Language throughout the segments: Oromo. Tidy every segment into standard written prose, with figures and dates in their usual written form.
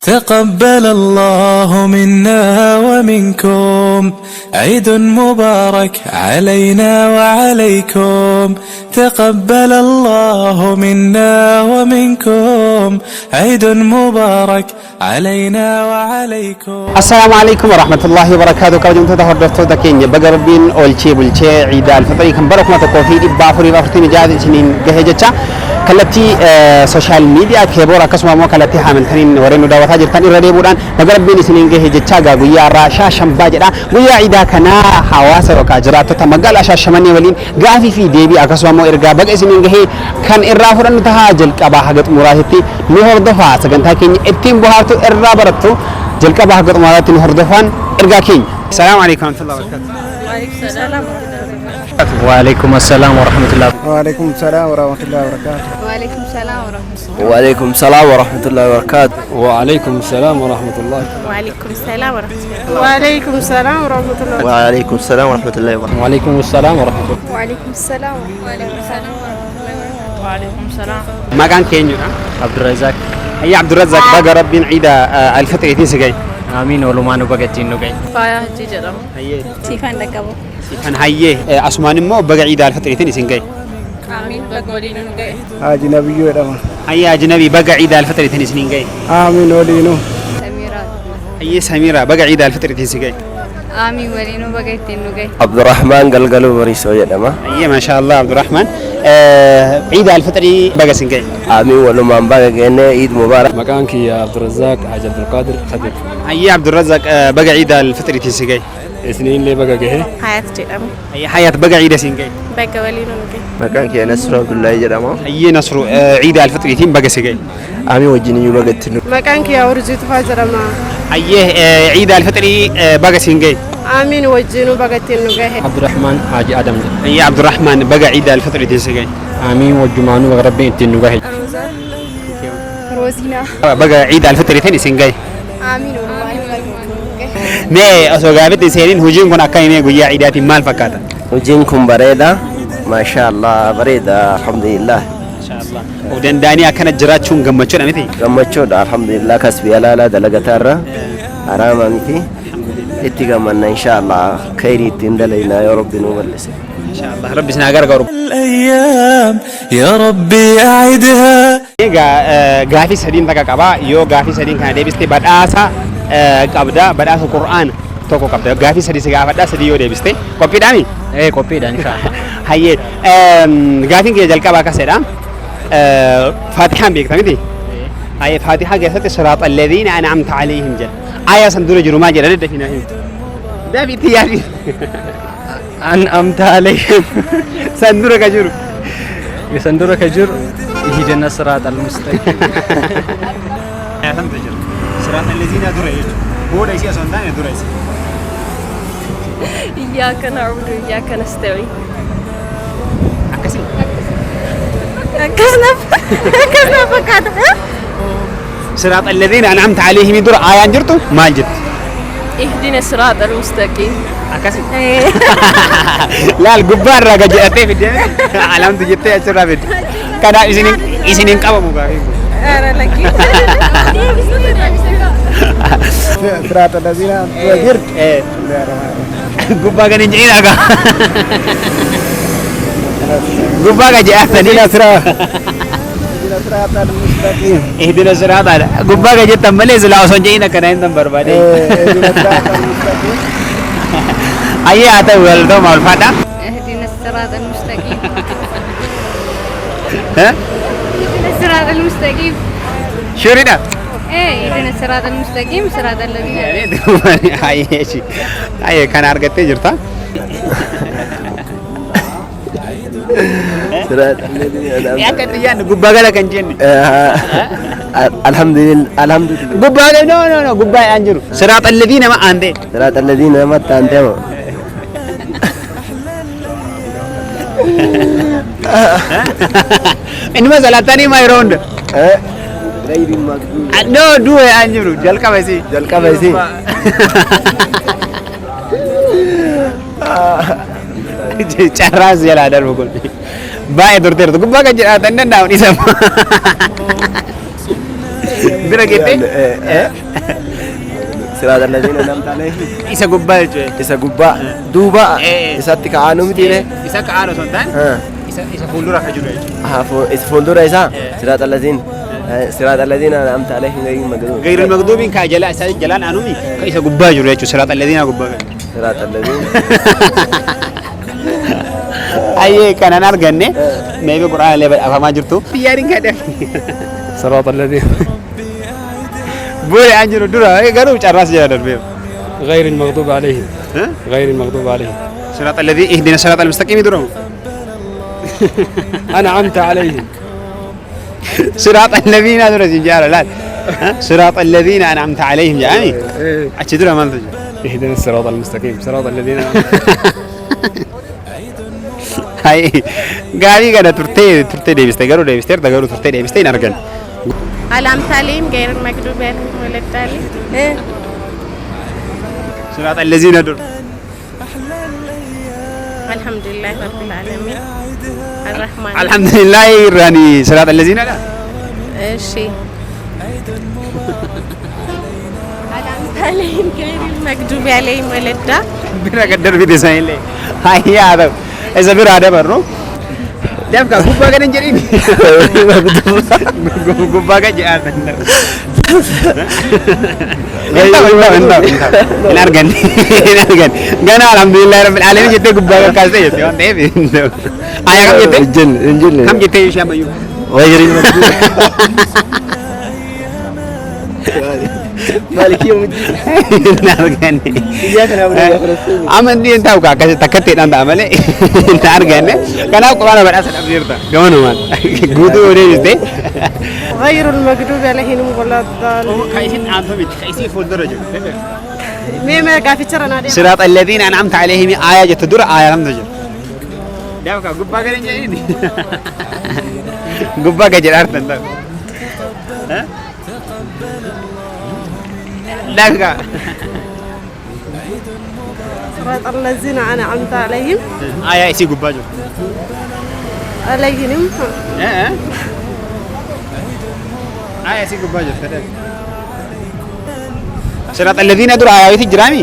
تقبل الله منا ومنكم عيد مبارك علينا وعليكم تقبل الله منا ومنكم عيد مبارك علينا وعليكم. السلام عليكم ورحمة الله وبركاته. كوجم تهردفتو دكين بقربين أولشي بولشي عيد الفطر كم بركة تكوفي إبافوري بافرتين جاد سنين جهجتشا كلتي سوشيال ميديا كبورا كسمة مو كلتي حامل ثنين ورينو دعوة تاجر ثاني ردي بودان بقربين سنين جهجتشا جاويا راشا شمباجرا ويا عيدا كنا حواس وكاجرات تمجال أشا شمني ولين قافي في ديبي أكسمة مو إرجع بق سنين جه كان إرافورن تهاجل كبا حاجت مراهتي نهر دفع سكنتها كين اتيم بهارتو إرابرتو جلك بحق مرات الهردفان إرجاكين. السلام عليكم ورحمة الله وبركاته. وعليكم السلام ورحمة الله. وعليكم السلام ورحمة الله وبركاته. وعليكم السلام ورحمة الله. وعليكم السلام ورحمة الله وبركاته. وعليكم السلام ورحمة الله. وعليكم السلام ورحمة الله. وعليكم السلام ورحمة الله. وعليكم السلام ورحمة الله وبركاته. وعليكم السلام ورحمة الله. وعليكم السلام ورحمة الله. وعليكم السلام. ما كان كينيو عبد الرزاق. هي عبد الرزاق بقى ربين عيدا الفطر يتيسجي. آمين ولمان وبقتين نوجي. فايا جيجرام. هي. تيفان لكابو. كان هي أسمان مو بقى عيدا الفطر يتيسجي. آمين بقولين نوجي. أجنبي ودما. هي أجنبي بقى عيدا الفطر يتيسجي. آمين ولينو. سميرة. هي سميرة بقى عيدا الفطر يتيسجي. آمين ولينو بقتين نوجي. عبد الرحمن قلقلو بريسو يدما. هي ما شاء الله عبد الرحمن. عيد الفطر بقى سنجي. آمين ولمان بقى جنة عيد مبارك. مكانك يا عبد الرزاق حاج عبد القادر خضر. هي عبد الرزاق بقى عيد الفطر يتيسجي. سنين لي بقى جه. حياة جرام. هي حياة بقى عيد سنجي. بقى ولينو نوجي. مكانك يا نصر عبد الله يدما. هي نصر عيد الفطر يتيم بقى سنجي. آمين وجني بقى تنو. مكانك يا ورجيت فاجرما. هي عيد الفطر بقى سنجي. آمين وجنو بقى تنوجي. عبد الرحمن حاج آدم. هي عبد الرحمن بقى عيد الفطر يتيسجي. آمين وجمانو وغربين تنوجي. روزينا. بقى عيد الفطر يتيني سنجي. آمين والله. مي أسوقابت سيرين هجين كنا كاينة قوية عيداتي مال فكاتا. وجنكم بريدة ما شاء الله بريدة الحمد لله. ما شاء الله. ودن داني أكنت جراتشون جمّتشون أمتي. جمّتشون الحمد لله كسبي لا دلقتارة أرام أمتي. اتقامنا إن شاء الله خيري تندلينا يا رب نوبلس. إن شاء الله ربي سناقر قرب. الأيام يا ربي أعدها. قافي سدين تكا كبا يو قافي سدين كان ديبستي بدأسا قبدا بدأس القرآن توكو قبدا قافي سدين سقافة سدي يو ديبستي كوبي دامي. إيه كوبي دان إن شاء الله. هاي قافين كي جل كبا كسرام فاتحة بيك تمدي. هاي فاتحة قصة الصراط الذين أنعمت عليهم جل. آية سندور جرما جل رد فينا هم. ده بيتياري. أنعمت عليهم. سندور كجور. يسندور كجور يهدنا الصراط المستقيم. يا سندور كجور. صراط الذين دريج. هو ليس يسندان دريج. إياك نعبد وإياك نستعين. أكسي. أكسنا فكذا. صراط الذين أنعمت عليهم يدور آية جرتو ما جرت. اهدنا الصراط المستقيم. أكسي. لا الجبار راجع جاتي في الدنيا. علامة جاتي أشرا في. كذا إسنين كابو مغاري. أنا لكي. صراط الذين وجرت. جبار كان يجي لك. جبار جاء تدينا صراط. صراط المستقيم. اهدنا الصراط هذا. جبار جاء تملي زلا وسنجينا كنا عندنا بربادي. صراط المستقيم. أيه هذا ولدهم الفادا. اهدنا الصراط المستقيم. ها؟ اهدنا الصراط المستقيم. شو رينا؟ ايه اهدنا الصراط المستقيم صراط الذين. أيه شيء. أيه كان أرجعت جرتا. يا كتيان جبّاga kan jenni alhamdulillah gubbaga no gubbaga anjiru sirat alladhina ma ande صراط الذين ما تانتم inuma salatani ma ironde غير المغضوب no duwe anjiru jalka basi carras yala dar bukul bae durter gubbaga jira tandan daun isam dura geette صراط الذين أنعمت عليهم isa gubbaa jechuudha. isa gubbaa duuba isatti ka'aanu mitiire Isa ka'aan osoo hin taane isa fuuldura akka jiru jechuudha. isa fuuldura isaa صراط الذين أنعمت عليهم غير المغضوب غير المغضوب كا جلا isa jalaan aanumi ka isa gubbaa jiru jechuudha. Siraat alladhiina gubbaa kan. صراط الذين Ayyee kanan arganne meebi quraana illee afamaa jirtu. Biyyaadhin kadhe. صراط الذين Bu'ee an jiru dura garuu carraas jala darbee. غير المغضوب عليهم غير المغضوب عليهم Siraat alladhii ihdina siraat almustaqimii dura. أنعمت عليهم Siraat alladhiina dura si jaala laal. Siraat alladhiina an'amta alayhim jedhanii achi dura maaltu jira? اهدنا الصراط المستقيم صراط الذين Gaarii kana turtee deebistee garuu deebisteerta garuu turtee deebistee hin argan. أنعمت عليهم غير المغضوب عليهم ولا الضالين Siraat alladhiina dura. الحمد لله رب العالمين الرحمن Alhamdulillah irraanii siraat alladhiina dha. شيء أنعمت عليهم غير المغضوب عليهم ولا الضالين Bira gad darbite sanillee. Hayyaa ta'u. Isa biraa dabarru. Dabka gubbaa kan hin jedhin. Gubbaa kan jedhan. Hin argan. Hin argan. Gana alhamdulillah rabbil alamin jettee gubbaa kan kaastee jettee waan ta'eef. Ayaa kam jettee? injil Kam jettee ishee ammayyuu? غير المغضوب مالكي يوم الدين Hin argan. إياك نعبد وإياك نستعين Amantii hin ta'u akka takkatteedhaan ta'a malee hin arganne. Kanaaf quraana badhaasa dhabdeerta. Gamanumaan guutuu yoo deebiste. غير المغضوب عليهم ولا الضالين Kaisin aanfamiti. Kaisii fuuldura jiru. ميم قافي ترى نادي صراط الذين أنعمت عليهم آية جت درة آية لم تجر. Dah kau gubba kan ini. Gubba kejar artan tak. Dah kau. صراط الذين أنعمت عليهم Ayah isi gubba je. عليهم Ayah isi gubba je. صراط الذين درة آية itu jerami.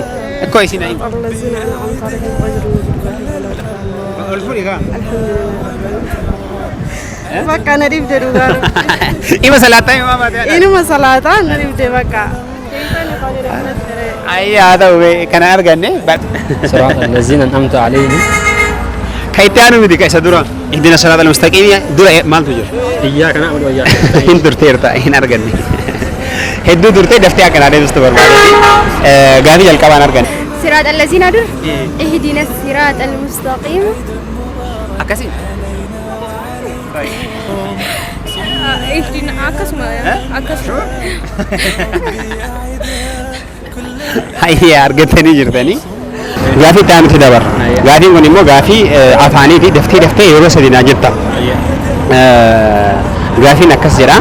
Kau isi naik. الذين أنعمت عليهم غير المغضوب عليهم ولا الضالين Ulfuri kah? بقى نريد دوغار Ima salatan ima mati. ini masalah ta نريد بقى Ayah tahu kena harga ni. صراط الذين أنعمت عليهم Kaitan mudi kaisa dura. Ihdina صراط المستقيم dura mal tujur. إياك نعبد وإياك Hin turteerta hin arganne. Hedduu turtee daftee akka naadee bistu barbaade. Gaafii jalqabaan arganne. صراط الذين دول اهدنا الصراط المستقيم Akkasii. اهدنا أكسما أكسما Hayya argattanii jirtanii. Gaafii itti aanutti dabar. Gaafiin kun immoo gaafii afaaniiti daftee yeroo sadii naa jetta. Gaafiin akkas jedha.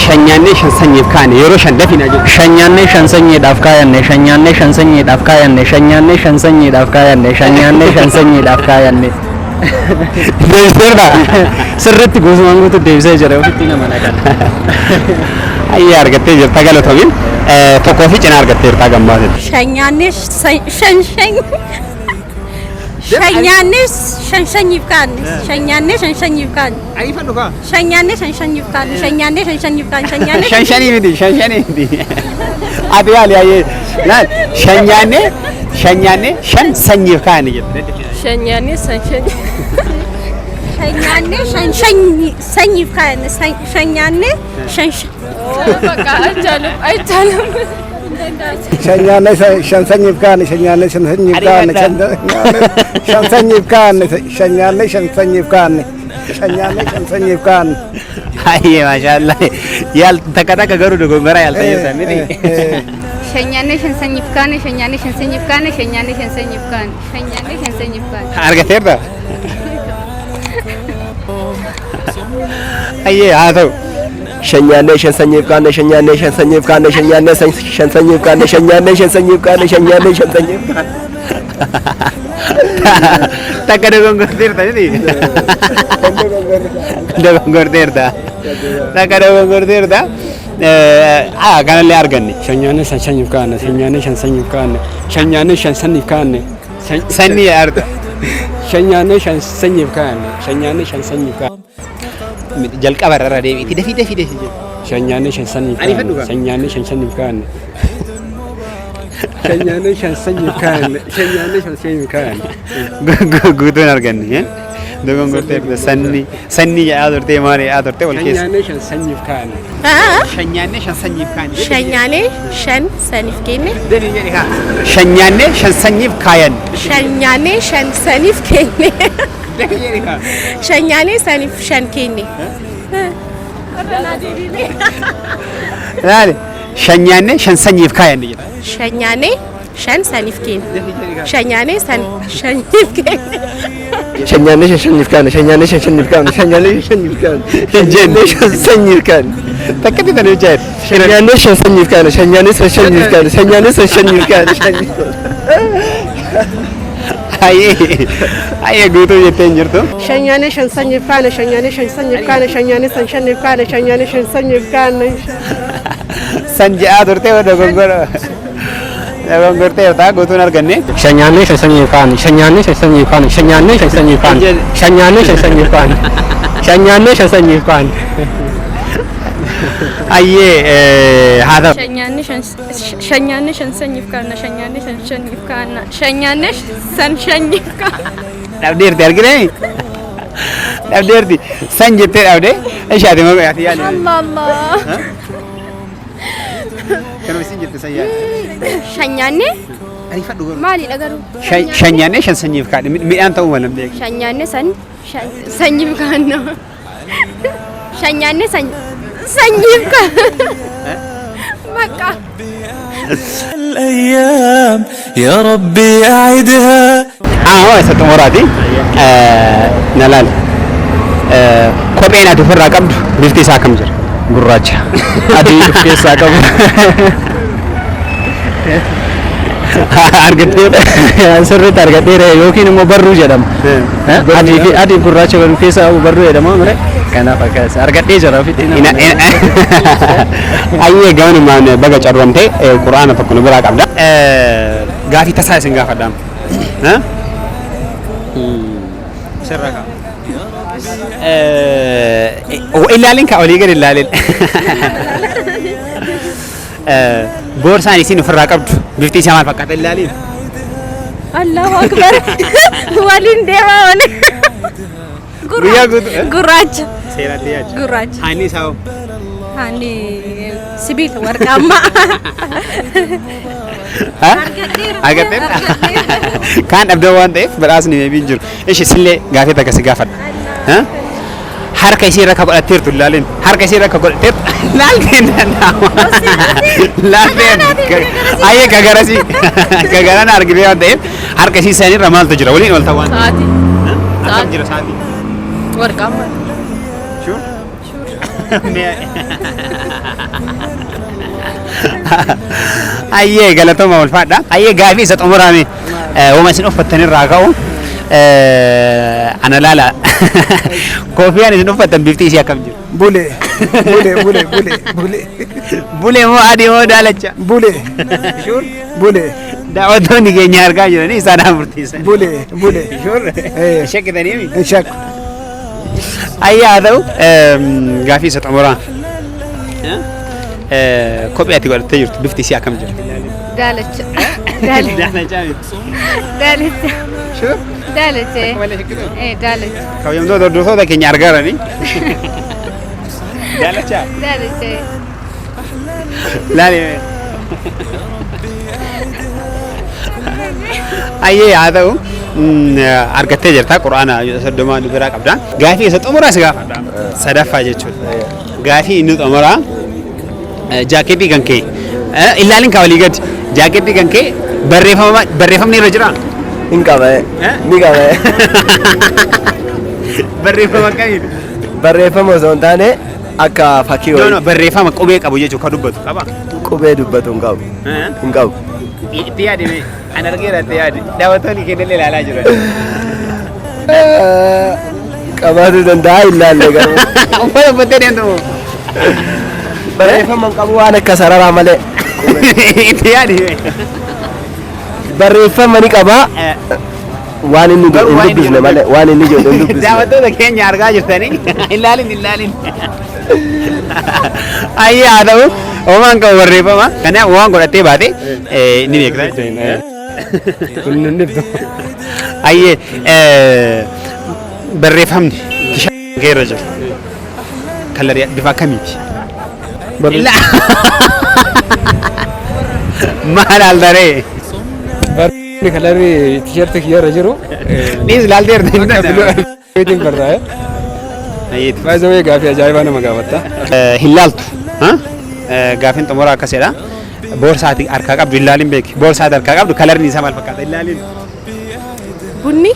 Shanyaannee shan sanyiif kaane yeroo shan dafinaa jedhu. Shanyaannee shan sanyiidhaaf kaayanne shanyaannee shan sanyiidhaaf kaayanne shanyaannee shan sanyiidhaaf kaayanne shanyaannee shan sanyiidhaaf kaayanne. Deebiseerta. Sirriitti guutumaan guutuu deebisee jira ofitti nama naqan. Hayya argattee jirta galatoomii. Tokkoo fi cinaa argatteerta gammaatiin. شنياني شن يفكان شنياني يفكان Ayifan dhugaa. شنياني يفكان شنياني يفكان شنياني Shanshanii miti. Ati yaali ayyee. Laal shanyaannee shan sanyiif kaane jette. شنياني يفكان شنياني بقى أجلب شنيانة شن سنيف كان شنيانة شن سنيف كان شن سنيف كان شنيانة شن سنيف كان شنيانة شن سنيف كان Ayyee maashaallah. Yaal takka garuu dogongoraa yaal tayyata miti. شنياني شن يفكان شنياني شن يفكان شنياني شن يفكان شنياني شن يفكان Argateerta. Ayyee haa ta'u. شنيانة شن سنيف كان شنيانة شن سنيف كان شنيانة شن سنيف كان شنيانة شن سنيف كان شنيانة شن سنيف كان Takka dogongorteerta miti. Dogongorteerta. Takka dogongorteerta. كان اللي أرجعني شنيانة شنيف كان شنيانة شنيف كان شنيانة شنيف كان سني أرد شنيانة شنيف كان شنيانة شنيف كان جل كبر ردي في شنيانة شنيف كان شنيانة شنيف كان شنيانة شنيف كان شنيانة شنيف كان قدون أرجعني دوغون غورتي سني يا أدرتي ماري أدرتي والكيس شنيف كان شنيانة شنيف كان شنيانة شن سنيف كيني شنيانة شنيف كاين شنيانة شن سنيف كيني شنيانة سنيف شن كيني لا شنيانة شنيف كاين شنيانة شن سنيف كيني شنيانة سنيف كيني شنيانة شنيف كان شنيانة شنيف كان شنيانة شنيف كان شنيانة شنيف كان تكتي تنوجات شنيانة شنيف كان شنيانة شنيف كان شنيانة شنيف كان أي قوتو يتنجر تو شنيانة شن سنيف كان شنيانة شن سنيف كان شنيانة شن سنيف كان شنيانة شن سنيف كان سنجي أدرتي ودوغون غورتي تا قوتو نرجعني شنيانة شنيف كان شنيانة شنيف كان شنيانة شنيف كان شنيانة شنيف كان شنيانة شنيف كان أيه هذا شنيانة شن سنيف كان شنيانة شن سنيف كان شنيانة شن سنيف كان دير ترجعني دير دي سنجي تر إيش هذا ما بيعطي يعني الله الله كانوا سنجي تسيا شنيانة أنا فدور مالي لقرو شنيانة شن سنيف كان مئة تو ولا بديك شنيانة سنيف كان شنيانة سنيف كان مكة الأيام يا ربي أعدها هو ستمراتي نلال كوبينا تفرق قبل بفتي ساكم جر قراج أدي بفتي ساكم أرجعتير سرت أرجعتير يوكين مبرر جدام أدي قراج كان في ساكم مبرر جدام أمره كنا فكاس أرجعتي جرا في تينا أيه جاني ما نبغى جرامتي القرآن فكنا برا قبل غافي تسعة سنغاف دام ها سرقة وإلا لينك أولي غير إلا لين بورساني سينو فرق قبل بفتي شمال فقط إلا لين الله أكبر والين ديما ولي قراج قراج هاني ساو هاني سبيل ورقامة أرجعتير كان أبدأ وانتف براسني بينجر إيش سلة غافي تكسي غافت ها حركة يصير ركب التير تلالين حركة يصير ركب التير لالين لالين أيه كعراسي كعرانا أرجع وانتف حركة يصير سنين رمال تجرا ولين والتوان ساعتي تجرا ساعتي ورقامة شو أيه قالتهم أول فادا أيه غافي ست عمراني وما سنوف فتنين راكاو أنا لا كوفي أنا سنوف فتن بيفتي سيا كم جو بولي بولي بولي بولي بولي بولي مو عادي مو دالتشا بولي شور بولي دعوتوني كي نيار كاجو ني سانا مرتيس بولي بولي شور ايه شك ثاني انشك أيه هذا غافي ست عمران كوبي أتي قلت تجرت بفتي سيا كم جو دالت دالت شو دالت ايه دالت كم يوم دو ثودا كي نيار كارني دالتشا دالت لا لي أيه هذا أرجعت جرتا قرآن سدما نبرا قبضان غافي ستأمره سقاف سدفا جتشو غافي إنه تأمره جاكيتي كنكي إلا لين كولي قد جاكيتي كنكي بريفم ني رجرا إنك بقى بريفم كاين بريفم وزونتاني أكا فاكيو no بريفم قبي قبو جتشو كدوبتو كبا قبي دبتو إنكاو تيادي مي أنا رجيرة تيادي دعوتوني كده اللي لا جرا كمان تنداي لا لقى أمور بتري أنتو barreeffama qabu waan akka sararaa malee itti yaadi barreeffama ni qaba waan inni dubbisne malee waan inni jedhu hin dubbisne daawwattoota keenya argaa jirtanii ilaalin ayyaa haa ta'u oomaan qabu barreeffama kanaaf waan godhattee baate ni beekta ayyee barreeffamni keerra jiru kalarii bifa akkamiiti maal aldaree Barreeffamni kalarii tiishartii kiyyarra jiru. dhiis ilaalteerta Weetiin barraa'e. Baay'ee gaaffii ajaa'ibaa nama gaafatta. hin laaltu gaaffiin xumura akkasidha boorsaati harkaa qabdu ilaalin beeki boorsaati harkaa qabdu kalarni isaa maal fakkaata ilaalin Bunni.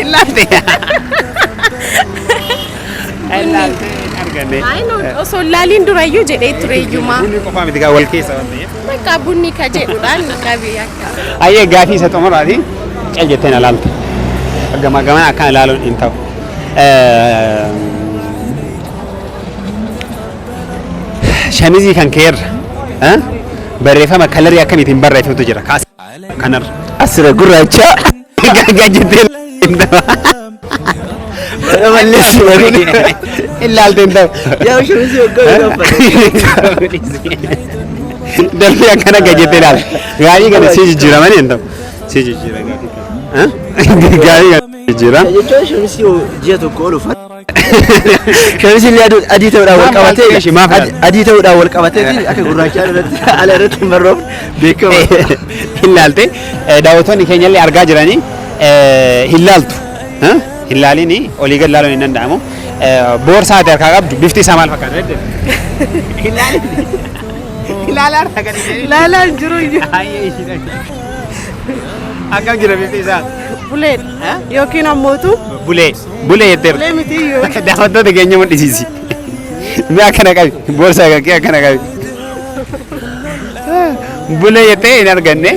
ilaalte ilaalte arganne Ay no, osoo laaliin durayyuu jedhee tureeyyumaa. bunni qofaa miti gaa wal keessa waan ta'eef Bakka bunni ka jedhudhaan qabii akka. ayyee gaaffii isa xumuraati cal jettee na laaltu gamaa akkaan ilaaluun hin ta'u shamizii kan keerra barreeffama kalarii akkamiitiin barreeffamtu jira kanarra asira gurraacha gajjettee ilaalte hin ta'u yaa shamizii waggaa dalbii akkana gajjettee ilaalte gaarii kana si jijjiiramanii hin ta'u si jijjiira gaarii kana jechuun shamizii ji'a tokko ooluuf shamizii adii ta'uudhaan wal qabatee adii ta'uudhaan wal qabatee akka gurraachaa irratti ala irratti hin barroofne beekama ilaalte daawwattoonni keenya illee argaa jiranii ilaaltu ilaalini olii gad laaluun hin danda'amu boorsaa ati harkaa qabdu bifti isaa maal fakkaata ilaalaa Laalaan jiru iyyuu. akkam jira bifti isaa Buleen. Yookiin ammootu. bulee jetteera Bulee miti iyyuu. daawwattoota keenya mul'isiisi mi akkana qabi boorsaa kakkee akkana qabi bulee jettee hin arganne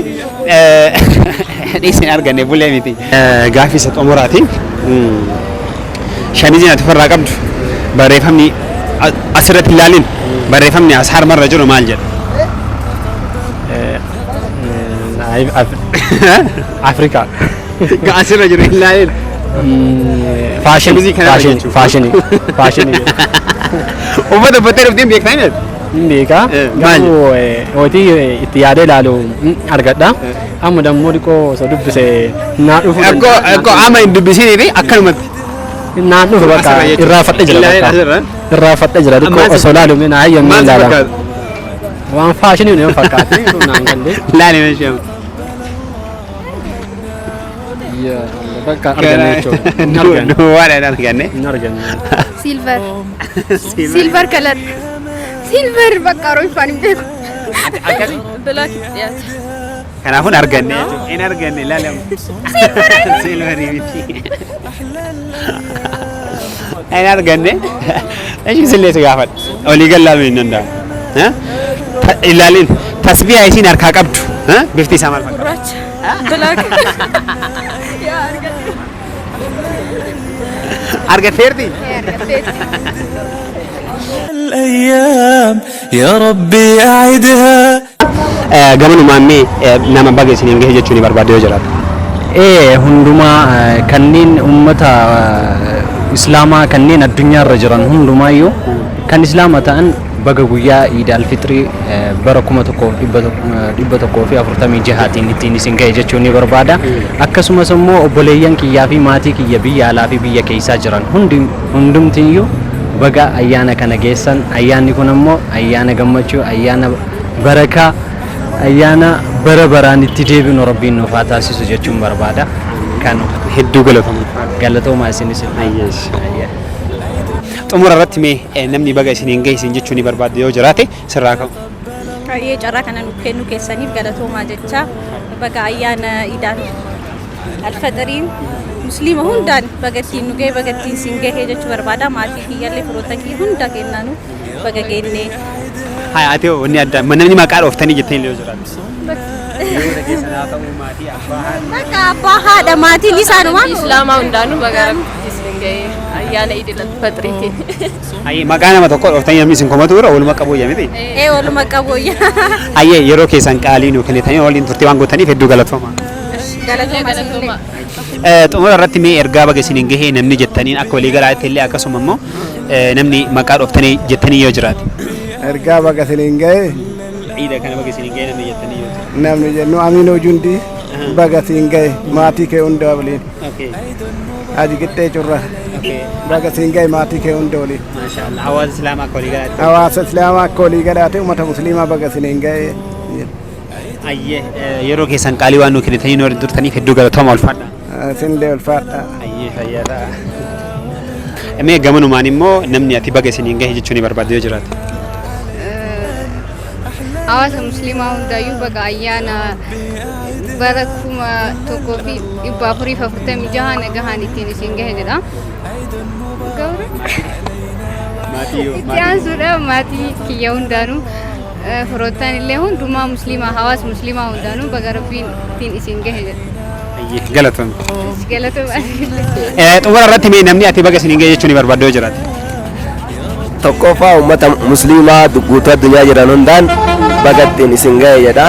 dhiis hin arganne bulee miti gaaffii isa xumuraati shamiziin ati ofirraa qabdu barreeffamni asirratti ilaalin barreeffamni as harmarra jiru maal jedha Afrikaa. asirra jiru ilaalin Faashinii. Faashinii. uffata uffattee dhufteen beektaa hin Beekaa. maal? Hootii itti yaadee ilaalu argadha. Amma dammoo dhiqoo osoo dubbise naa dhufu. Akkoo ama hin dubbisiniifi akkanumatti Naan dhufu bakka irraa fadhe jira bakka. Irraa fadhe jira dhiqoo osoo ilaalu mina hayyamee maal ilaala. fakkaata Waan faashinii nama fakkaate naan galle. laali meeshamu Bakka arganne jechuudha. duwwaadhaan arganne Hin arganne. Silver. Silver color. Silver bakka roifaan hin beeku. Black dhiyaata. kanaafuu hin arganne jechuudha hin arganne ilaalamu silverii miti hin arganne eshi silleetu gaafadha olii gad laaluu hin danda'amu ilaalin tasbiyaa isiin harkaa qabdu bifti isaa maal fakkaata Black. argatteerti الأيام يا ربي أعدها gamanumaan mee nama baga isiniin gahe jechuun barbaade yoo jiraatu Hundumaa kanneen ummata islaamaa kanneen addunyaarra jiran hundumaayyuu kan islaama ta'an baga guyyaa Iid al-Fitrii bara 1146tiin ittiin isin gahe jechuun ni barbaada. Akkasumas immoo obboleeyyan kiyyaa fi maatii kiyya biyya alaa fi biyya keessaa jiran hundumtiyyuu baga ayyaana kana geessan. Ayyaanni kun immoo ayyaana gammachuu, ayyaana barakaa, ayyaana bara baraan itti deebinu rabbiin nuuf haa taasisu jechuun barbaada. Kan hedduu galatamu galatoomaa isinis xumura irratti mee namni baga isiniin gahe isin jechuun ni barbaade yoo jiraate sirraa ka'u Baay'ee carraa kana nuuf kennuu keessaniif galatoomaa jecha baga ayyaana Iidal Alfaxiriin musliima hundaan baga ittiin nu gahe baga ittiin isin gahe jechuu barbaada. Maatii kiyyallee firoota kiyya hunda kennaanu baga geennee. haa ati wanni adda namni maqaa dhooftanii jettanii yoo jiraate Bakka abbaa haadha maatiin isaanumaa Islaamaa hundaanuu baga rabbi. ayyaana idil faxiriitiin. Ayyee maqaa nama tokko dhoftanii namni isin komatu bira walumaa qabooyya miti. Walumaa qabooyya. Ayyee yeroo keessan qaalii nuu kennitanii waliin turtii waan gootaniif hedduu galatooma. Galatooma. Xumura irratti mee ergaa baga isiniin gahee namni jettaniin akka walii galaatti illee akkasuma immoo namni maqaa dhoftanii jettanii yoo jiraate. Ergaa baga isiniin gahee. Ciida kana baga isiniin gahee namni jettanii yoo jiraate. Namni jennu Aminoo Jundii baga isiniin gahee maatii kee hunda waliin. Haji Qixxee Curraa. Baga isiniin gahee maatii kee hunda waliin. Maashaallah hawaasa Islaamaa akka walii galaatti. Hawaasa Islaamaa akka walii galaatti uummata Musliimaa baga isiniin gahee. Ayyee yeroo keessan qaalii waan nuu kennitanii nu waliin turtaniif hedduu galatooma ulfaadha. Isinillee ulfaadha. Ayyee fayyaadha. Mee gamanumaan immoo namni ati baga isiniin gahee jechuun barbaadde yoo jiraate. Hawaasa musliimaa hundaayyuu baga ayyaana bara 1446 nagahaan ittiin isin gahe jedha. Itti aansuudha maatii kiyya hundaanuu firoottan illee hundumaa musliimaa hawaasa musliimaa hundaanuu baga rabbiin ittiin isin gahe jedha. Ayyee galatoom. Galatoom. Xumura irratti mee namni ati baga isiniin gahee jechuun barbaadde yoo jiraate. Tokkoffaa uummata musliimaa guutuu addunyaa jiran hundaan baga ittiin isin gahe jedha.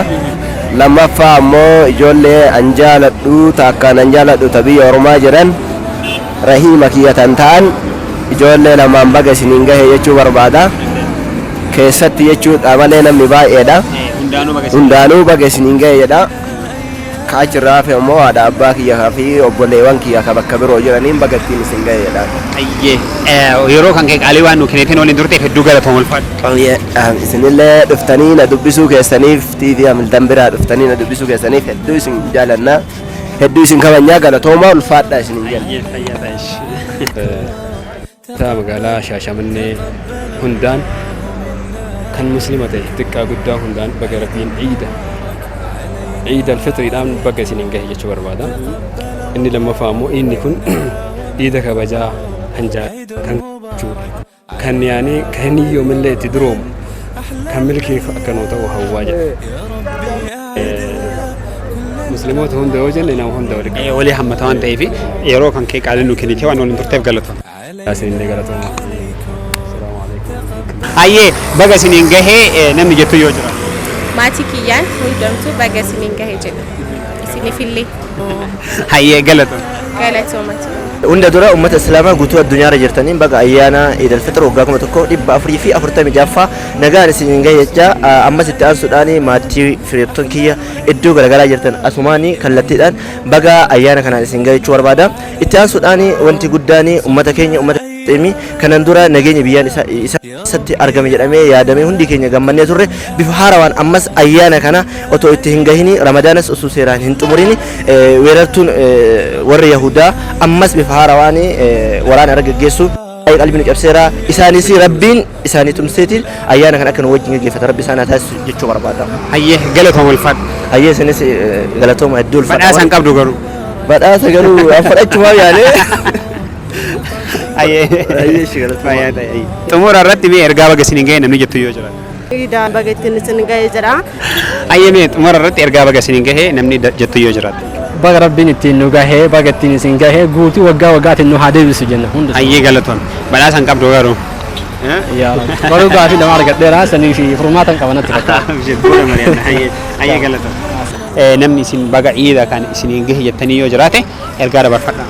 Lammaffaa ammoo ijoollee an jaaladhu takkaan an jaaladhu ta biyya Oromaa jiran rahiima kiyyatan ta'an ijoollee lamaan baga isiniin gahe jechuu barbaada. Keessatti jechuudha malee namni baay'eedha. Hundaanuu baga isiniin gahe jedha. Kaachirraa fi ammoo haadha abbaa kiyyaa fi obboleewwan kiyyaa ka bakka biroo jiraniin baga ittiin isin gahe jedha. Ayyee yeroo kan kee qaalii waan nuu kenniteen waliin turteef hedduu galatooma ulfaadha. Isinillee dhuftanii na dubbisuu keessaniif TV Amildan biraa dhuftanii na dubbisuu keessaniif hedduu isin jaalanna hedduu isin kabajnaa galatooma ulfaadha isinin jenna. Ta magaalaa Shaashamannee hundaan kan muslima ta'e xiqqaa guddaa hundaan baga rabbiin ciida alfitriidhaan baga isiniin gahe jechuu barbaada. Inni lammaffaa immoo inni kun ciida kabajaa kan yaanii kan yoomillee itti duroomu kan milkii akkanoo ta'u hawwaa jedha. Musliimoota hunda yoo jenne nama hunda walii hammata waan ta'eef yeroo kan kee qaalii nuu kennitee waan waliin turteef galatooma. Isinillee galatooma. Ayyee baga isiniin gahee namni jettu yoo jira. Maatii kiyyaan hundumtuu baga isiniin gahee jedha. Isinifillee. Ayyee galatooma. Galatooma. Hunda dura uummata Islaamaa guutuu addunyaa irra jirtaniin baga ayyaana Eid al-Fitr waggaa 1446 nagaan isiniin gahe jecha ammas itti aansuudhaan maatii fireetton kiyya iddoo garaagaraa jirtan asumaanii kallattiidhaan baga ayyaana kanaan isin gahe jechuu barbaada. Itti aansuudhaan wanti guddaan uummata keenya uummata kanan dura nageenya biyyaan isatti argame jedhamee yaadame hundi keenya gammannee turre bifa haarawaan ammas ayyaana kana otoo itti hin gahini ramadaanas osoo seeraan hin xumurini weerartuun warri Yahudaa ammas bifa haarawaan waraana irra geggeessu qalbiin cabseera isaanis rabbiin isaanii tumseetiin ayyaana kana akka nu wajjin geggeeffata rabbi isaan taasisu jechuu barbaada. Ayyee galatooma ulfaadha. Ayyee isinis galatooma hedduu ulfaadha. Badhaasa hin qabdu garuu. Badhaasa garuu fudhachuuf yaalee. Xumura irratti mee ergaa baga isiniin gahee namni jettu yoo jira. Ciidaan baga ittiin isin gahe jedha. Ayyee mee xumura irratti ergaa baga isiniin gahee namni jettu yoo jira. Baga rabbiin ittiin nu gahee baga ittiin isin gahee guutuu waggaa waggaatiin nu haa deebisu jenna hundi. Ayyee galatoon badhaasa hin qabdu garuu. Garuu gaafii lama argadheera sanii fi furmaata hin qabanatti fakkaata. Ayyee galatoon. Namni isin baga ciida kan isiniin gahe jettanii yoo jiraate ergaa dabarfadha.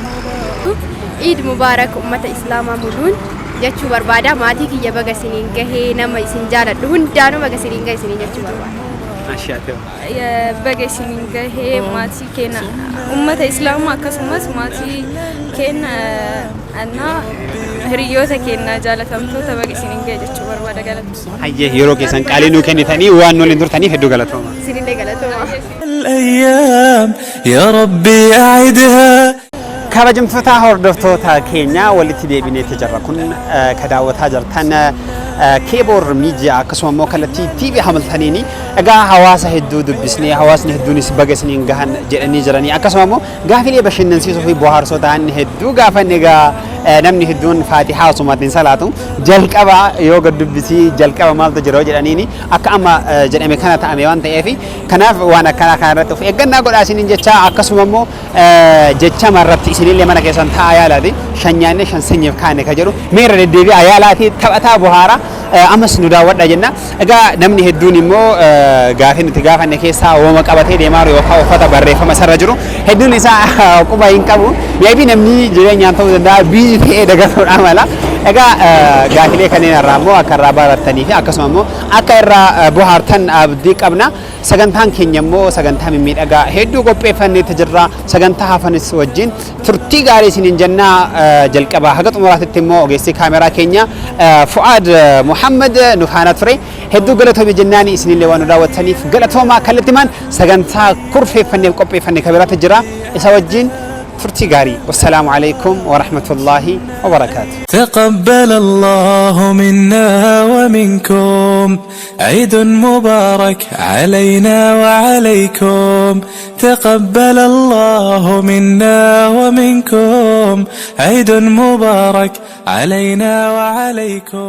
Eid Mubarak ummata Islaamaa muluun jechuu barbaada. Maatii kiyya baga isiniin gahee nama isin jaaladhu hundaanuu baga isiniin gahe isiniin jechuu barbaada. Baga isiniin gahee maatii keenya ummata Islaamaa akkasumas maatii keenya hiriyoota keenya jaalatamtoota baga isiniin gahe jechuu barbaada galatooma. Ayyee yeroo keessan qaalii nuu kennitanii waan nu waliin turtaniif hedduu galatooma. Isinillee galatooma. الأيام يا ربي أعدها kabajamtoota hordoftoota keenya walitti deebineetti jirra kun ka daawwataa jirtan keeboor miidiyaa akkasuma immoo kallattii TV Hamiltaniini egaa hawaasa hedduu dubbisnee hawaasni hedduunis baga isiniin gahan jedhanii jiranii akkasuma immoo gaafilee bashannansiisuu fi bohaarsoo ta'an hedduu gaafanne egaa namni hedduun faatihaa osumaatiin salaatu jalqaba yoo gad dubbisii jalqaba maaltu jira jedhaniini akka amma jedhame kana ta'ame waan ta'eef kanaaf waan akkana kanarratti of eeggannaa godhaa isiniin jecha akkasuma immoo jecha marratti isinillee mana keessan taa'aa yaalaati شنيانة شن سنيف كانه كجرو مير الدبي عيالاتي تبعتها بهارة أمس ندا ودا جنة أجا نمني هدوني مو قافين تقافن كيسا وما قبته ديمارو يوفا وفتا بريفا مسار جرو هدوني سا كوبا ينكبو يبي نمني جرين يانتو دا بيجي في دقة عملا أجا قافلة كنين الرامو أكرابا رتني في أكسمو أكير بهارتن أبديك أبنا سجنتان كينيمو سجنتان ميت أجا هدو قبة فني تجرا سجنتها فني سوجين ترتي قاري سنين جنة جلكبا حقت مرات التمو جيسي كاميرا كينيا فؤاد محمد نفانات فري هدو قلتهم بجناني سنين لوانو داوت سنيف قلتهم ما كلتمان سجنتها كرفي فني قبة فني كبيرة تجرا يسوجين ترتي قاري والسلام عليكم ورحمة الله وبركاته. تقبل الله منا ومنكم عيد مبارك علينا وعليكم. تقبل الله منا ومنكم عيد مبارك علينا وعليكم.